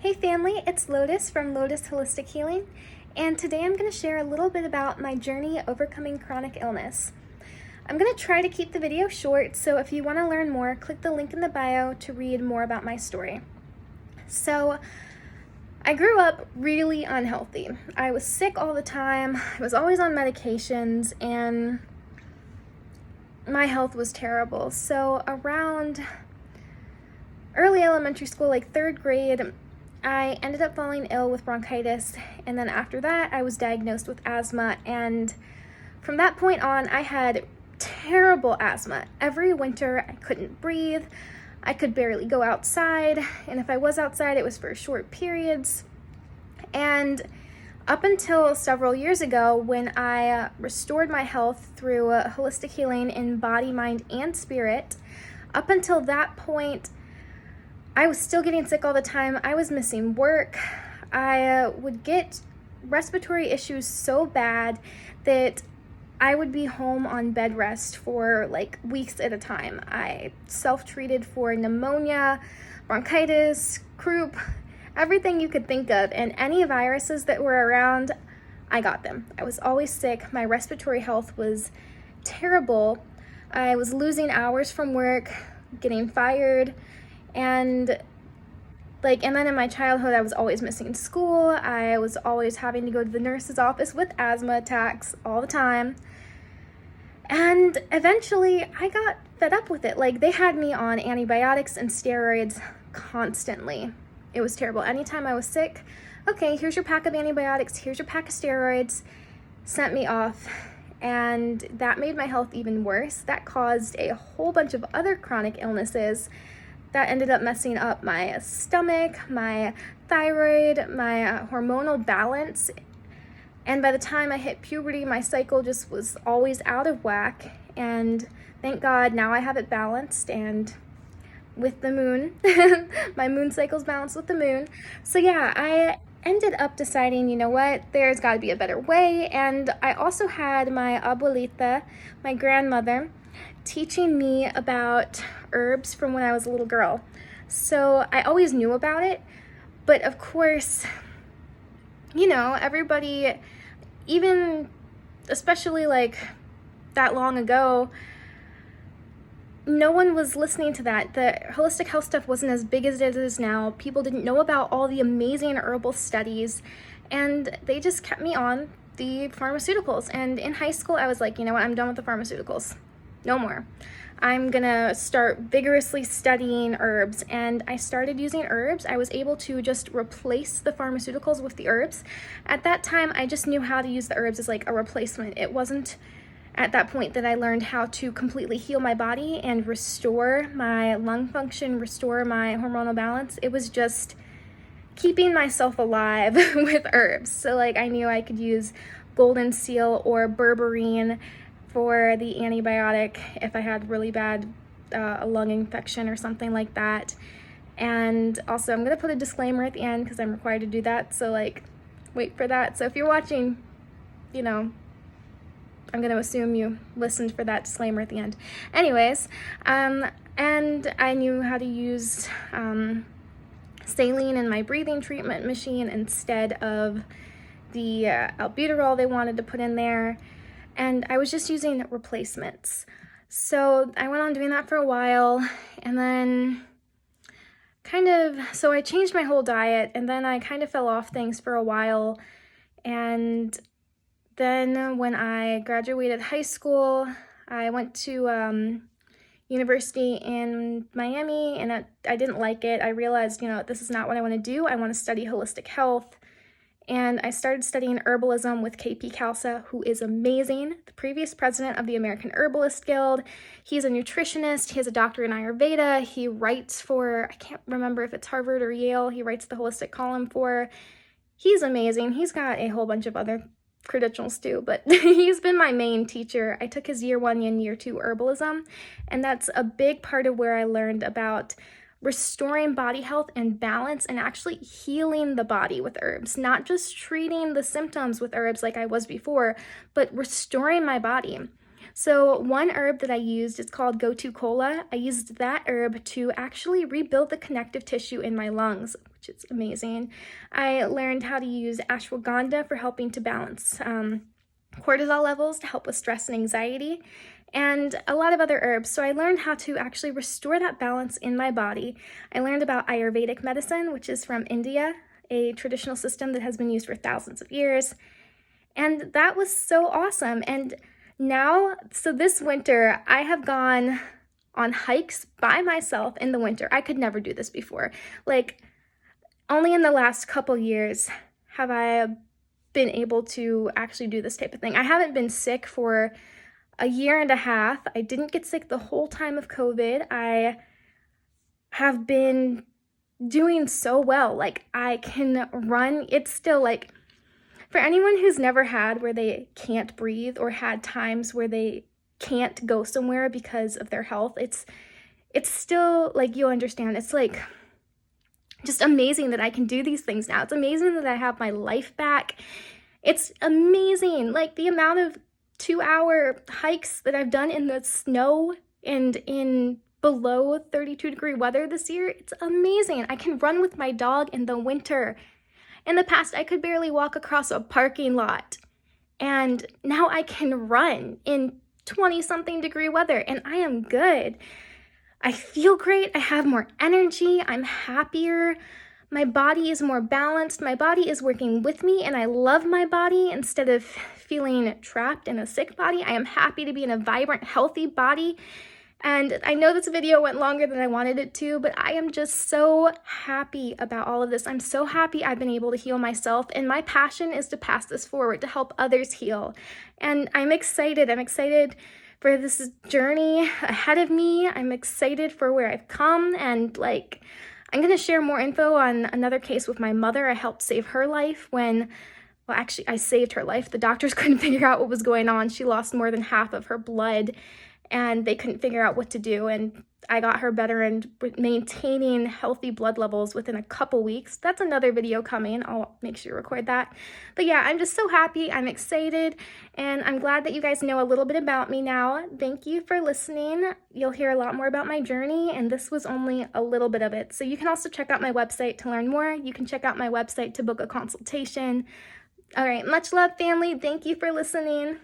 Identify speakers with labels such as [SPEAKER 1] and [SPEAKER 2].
[SPEAKER 1] Hey family, it's Lotus from Lotus Holistic Healing, and today I'm going to share a little bit about my journey overcoming chronic illness. I'm going to try to keep the video short, so if you want to learn more, click the link in the bio to read more about my story. So, I grew up really unhealthy. I was sick all the time, I was always on medications, and my health was terrible. So, around early elementary school, like third grade, I ended up falling ill with bronchitis, and then after that I was diagnosed with asthma, and from that point on I had terrible asthma. Every winter I couldn't breathe, I could barely go outside, and if I was outside it was for short periods. And up until several years ago, when I restored my health through holistic healing in body, mind, and spirit, up until that point I was still getting sick all the time. I was missing work. I would get respiratory issues so bad that I would be home on bed rest for like weeks at a time. I self-treated for pneumonia, bronchitis, croup, everything you could think of, and any viruses that were around, I got them. I was always sick. My respiratory health was terrible. I was losing hours from work, getting fired. And then in my childhood, I was always missing school. I was always having to go to the nurse's office with asthma attacks all the time. And eventually I got fed up with it. Like, they had me on antibiotics and steroids constantly. It was terrible. Anytime I was sick, okay, here's your pack of antibiotics, here's your pack of steroids, sent me off. And that made my health even worse. That caused a whole bunch of other chronic illnesses that ended up messing up my stomach, my thyroid, my hormonal balance. And by the time I hit puberty, my cycle just was always out of whack. And thank God now I have it balanced, and with the moon, my moon cycle's balanced with the moon. So yeah, I ended up deciding, you know what, there's got to be a better way. And I also had my abuelita, my grandmother, teaching me about herbs from when I was a little girl. So I always knew about it, but of course, everybody, even especially like that long ago, no one was listening to that. The holistic health stuff wasn't as big as it is now. People didn't know about all the amazing herbal studies, and they just kept me on the pharmaceuticals. And in high school, I was like, you know what, I'm done with the pharmaceuticals. No more. I'm gonna start vigorously studying herbs, and I started using herbs. I was able to just replace the pharmaceuticals with the herbs. At that time, I just knew how to use the herbs as like a replacement. It wasn't at that point that I learned how to completely heal my body and restore my lung function, restore my hormonal balance. It was just keeping myself alive with herbs. So like, I knew I could use golden seal or berberine for the antibiotic if I had really bad a lung infection or something like that. And also, I'm gonna put a disclaimer at the end because I'm required to do that, so like, wait for that. So if you're watching, I'm gonna assume you listened for that disclaimer at the end. Anyways, and I knew how to use saline in my breathing treatment machine instead of the albuterol they wanted to put in there. And I was just using replacements. So I went on doing that for a while, and then so I changed my whole diet, and then I kind of fell off things for a while. And then when I graduated high school, I went to university in Miami, and I didn't like it. I realized, this is not what I want to do. I want to study holistic health. And I started studying herbalism with KP Khalsa, who is amazing, the previous president of the American Herbalist Guild. He's a nutritionist, he has a doctorate in Ayurveda, he writes for, I can't remember if it's Harvard or Yale, he writes the holistic column for. He's amazing. He's got a whole bunch of other credentials too, but he's been my main teacher. I took his year 1 and year 2 herbalism, and that's a big part of where I learned about restoring body health and balance and actually healing the body with herbs, not just treating the symptoms with herbs like I was before, but restoring my body. So one herb that I used is called Go-To Cola. I used that herb to actually rebuild the connective tissue in my lungs, which is amazing. I learned how to use ashwagandha for helping to balance cortisol levels to help with stress and anxiety, and a lot of other herbs. So I learned how to actually restore that balance in my body. I learned about Ayurvedic medicine, which is from India, a traditional system that has been used for thousands of years. And that was so awesome. And now, so this winter, I have gone on hikes by myself in the winter. I could never do this before. Like, only in the last couple years have I been able to actually do this type of thing. I haven't been sick for a year and a half. I didn't get sick the whole time of COVID. I have been doing so well. Like, I can run. It's still like, for anyone who's never had where they can't breathe or had times where they can't go somewhere because of their health, it's still like, you'll understand. It's like just amazing that I can do these things now. It's amazing that I have my life back. It's amazing, like the amount of 2-hour hikes that I've done in the snow and in below 32-degree weather this year. It's amazing. I can run with my dog in the winter. In the past, I could barely walk across a parking lot, and now I can run in 20-something degree weather, and I am good. I feel great. I have more energy. I'm happier. My body is more balanced. My body is working with me, and I love my body instead of feeling trapped in a sick body. I am happy to be in a vibrant, healthy body. And I know this video went longer than I wanted it to, but I am just so happy about all of this. I'm so happy I've been able to heal myself, and my passion is to pass this forward, to help others heal. And I'm excited. I'm excited for this journey ahead of me. I'm excited for where I've come, and like, I'm going to share more info on another case with my mother. I helped save her life when, well, actually, I saved her life. The doctors couldn't figure out what was going on. She lost more than half of her blood, and they couldn't figure out what to do, and I got her better and maintaining healthy blood levels within a couple weeks. That's another video coming. I'll make sure to record that. But yeah, I'm just so happy. I'm excited, and I'm glad that you guys know a little bit about me now. Thank you for listening. You'll hear a lot more about my journey, and this was only a little bit of it. So you can also check out my website to learn more. You can check out my website to book a consultation. All right, much love, family. Thank you for listening.